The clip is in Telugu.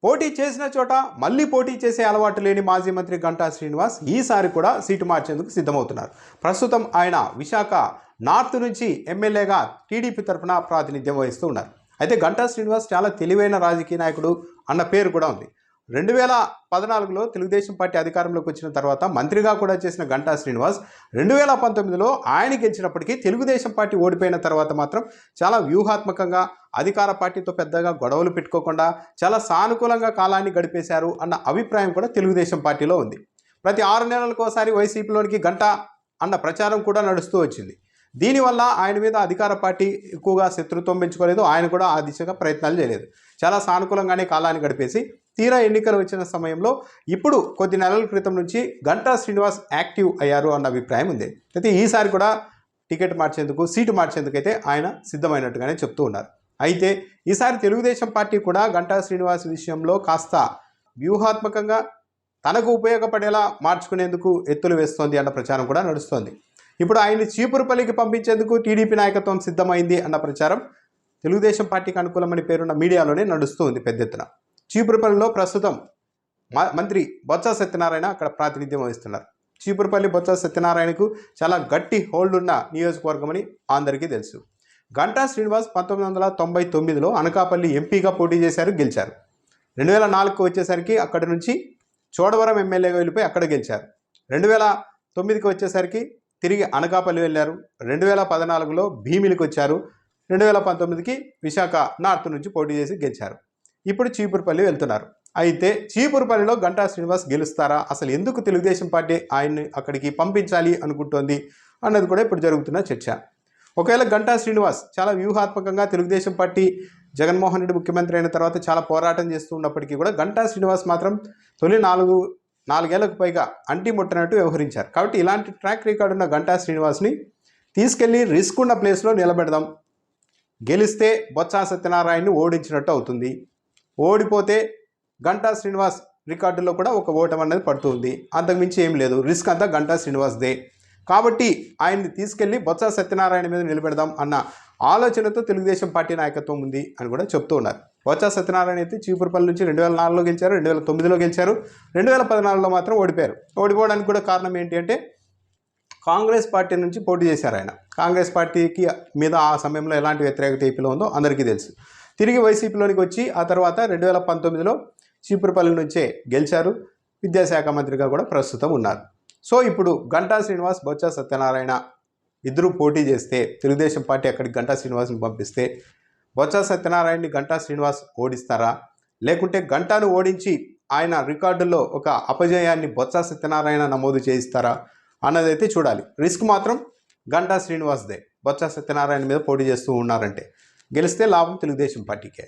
పోటీ చేసిన చోట మళ్ళీ పోటీ చేసే అలవాటు లేని మాజీ మంత్రి గంటా శ్రీనివాస్ ఈసారి కూడా సీటు మార్చేందుకు సిద్ధమవుతున్నారు. ప్రస్తుతం ఆయన విశాఖ నార్త్ నుంచి ఎమ్మెల్యేగా టీడీపీ తరఫున ప్రాతినిధ్యం వహిస్తూ ఉన్నారు. అయితే గంటా శ్రీనివాస్ చాలా తెలివైన రాజకీయ నాయకుడు అన్న పేరు కూడా ఉంది. 2014లో తెలుగుదేశం పార్టీ అధికారంలోకి వచ్చిన తర్వాత మంత్రిగా కూడా చేసిన గంటా శ్రీనివాస్ 2019లో ఆయన గెలిచినప్పటికీ తెలుగుదేశం పార్టీ ఓడిపోయిన తర్వాత మాత్రం చాలా వ్యూహాత్మకంగా అధికార పార్టీతో పెద్దగా గొడవలు పెట్టుకోకుండా చాలా సానుకూలంగా కాలాన్ని గడిపేశారు అన్న అభిప్రాయం కూడా తెలుగుదేశం పార్టీలో ఉంది. ప్రతి 6 నెలలకోసారి వైసీపీలోనికి గంటా అన్న ప్రచారం కూడా నడుస్తూ వచ్చింది. దీనివల్ల ఆయన మీద అధికార పార్టీ ఎక్కువగా శత్రుత్వం పెంచుకోలేదు. ఆయన కూడా ఆ దిశగా ప్రయత్నాలు చేయలేదు. చాలా సానుకూలంగానే కాలాన్ని గడిపేసి తీరా ఎన్నికలు వచ్చిన సమయంలో ఇప్పుడు కొద్ది నెలల క్రితం నుంచి గంటా శ్రీనివాస్ యాక్టివ్ అయ్యారు అన్న అభిప్రాయం ఉంది. అయితే ఈసారి కూడా టికెట్ మార్చేందుకు సీటు మార్చేందుకు అయితే ఆయన సిద్ధమైనట్టుగానే చెప్తూ ఉన్నారు. అయితే ఈసారి తెలుగుదేశం పార్టీ కూడా గంటా శ్రీనివాస్ విషయంలో కాస్త వ్యూహాత్మకంగా తనకు ఉపయోగపడేలా మార్చుకునేందుకు ఎత్తులు వేస్తోంది అన్న ప్రచారం కూడా నడుస్తోంది. ఇప్పుడు ఆయన్ని చీపురుపల్లికి పంపించేందుకు టీడీపీ నాయకత్వం సిద్ధమైంది అన్న ప్రచారం తెలుగుదేశం పార్టీకి అనుకూలమని పేరున్న మీడియాలోనే నడుస్తూ ఉంది పెద్ద ఎత్తున. చీపురుపల్లిలో ప్రస్తుతం మంత్రి బొత్స సత్యనారాయణ అక్కడ ప్రాతినిధ్యం వహిస్తున్నారు. చీపురుపల్లి బొత్స సత్యనారాయణకు చాలా గట్టి హోల్డ్ ఉన్న నియోజకవర్గం అని అందరికీ తెలుసు. గంటా శ్రీనివాస్ 1999లో అనకాపల్లి ఎంపీగా పోటీ చేశారు, గెలిచారు. 2004కు వచ్చేసరికి అక్కడి నుంచి చోడవరం ఎమ్మెల్యేగా వెళ్ళిపోయి అక్కడ గెలిచారు. 2009కి వచ్చేసరికి తిరిగి అనకాపల్లి వెళ్ళారు. 2014లో భీమిలికి వచ్చారు. 2019కి విశాఖ నార్త్ నుంచి పోటీ చేసి గెలిచారు. ఇప్పుడు చీపురుపల్లి వెళ్తున్నారు. అయితే చీపురుపల్లిలో గంటా శ్రీనివాస్ గెలుస్తారా, అసలు ఎందుకు తెలుగుదేశం పార్టీ ఆయన్ని అక్కడికి పంపించాలి అనుకుంటోంది అన్నది కూడా ఇప్పుడు జరుగుతున్న చర్చ. ఒకవేళ గంటా శ్రీనివాస్ చాలా వ్యూహాత్మకంగా తెలుగుదేశం పార్టీ జగన్మోహన్ రెడ్డి ముఖ్యమంత్రి అయిన తర్వాత చాలా పోరాటం చేస్తూ ఉన్నప్పటికీ కూడా గంటా శ్రీనివాస్ మాత్రం తొలి నాలుగేళ్లకు పైగా అంటి ముట్టనట్టు వ్యవహరించారు. కాబట్టి ఇలాంటి ట్రాక్ రికార్డు ఉన్న గంటా శ్రీనివాస్ని తీసుకెళ్లి రిస్క్ ఉన్న ప్లేస్లో నిలబెడదాం. గెలిస్తే బొత్స సత్యనారాయణని ఓడించినట్టు అవుతుంది. ఓడిపోతే గంటా శ్రీనివాస్ రికార్డుల్లో కూడా ఒక ఓటమి అనేది పడుతుంది. అంతకుమించి ఏం లేదు. రిస్క్ అంతా గంటా శ్రీనివాస్దే. కాబట్టి ఆయన్ని తీసుకెళ్లి బొత్స సత్యనారాయణ మీద నిలబెడదాం అన్న ఆలోచనతో తెలుగుదేశం పార్టీ నాయకత్వం ఉంది అని కూడా చెప్తూ ఉన్నారు. బొత్స సత్యనారాయణ అయితే చీపురుపల్లి నుంచి 2004లో గెలిచారు, 2009లో గెలిచారు, 2014లో మాత్రం ఓడిపోయారు. ఓడిపోవడానికి కూడా కారణం ఏంటి అంటే కాంగ్రెస్ పార్టీ నుంచి పోటీ చేశారు ఆయన. కాంగ్రెస్ పార్టీకి మీద ఆ సమయంలో ఎలాంటి వ్యతిరేకత ఏపీలో ఉందో అందరికీ తెలుసు. తిరిగి వైసీపీలోనికి వచ్చి ఆ తర్వాత 2019లో చీపురుపల్లి నుంచే గెలిచారు. విద్యాశాఖ మంత్రిగా కూడా ప్రస్తుతం ఉన్నారు. సో ఇప్పుడు గంటా శ్రీనివాస్ బొత్స సత్యనారాయణ ఇద్దరు పోటీ చేస్తే తెలుగుదేశం పార్టీ అక్కడికి గంటా శ్రీనివాస్ని పంపిస్తే బొత్స సత్యనారాయణని గంటా శ్రీనివాస్ ఓడిస్తారా, లేకుంటే గంటాను ఓడించి ఆయన రికార్డుల్లో ఒక అపజయాన్ని బొత్స సత్యనారాయణ నమోదు చేయిస్తారా అన్నదైతే చూడాలి. రిస్క్ మాత్రం గంటా శ్రీనివాస్దే. బొత్స సత్యనారాయణ మీద పోటీ చేస్తూ ఉన్నారంటే గెలిస్తే లాభం తెలుగుదేశం పార్టీకే.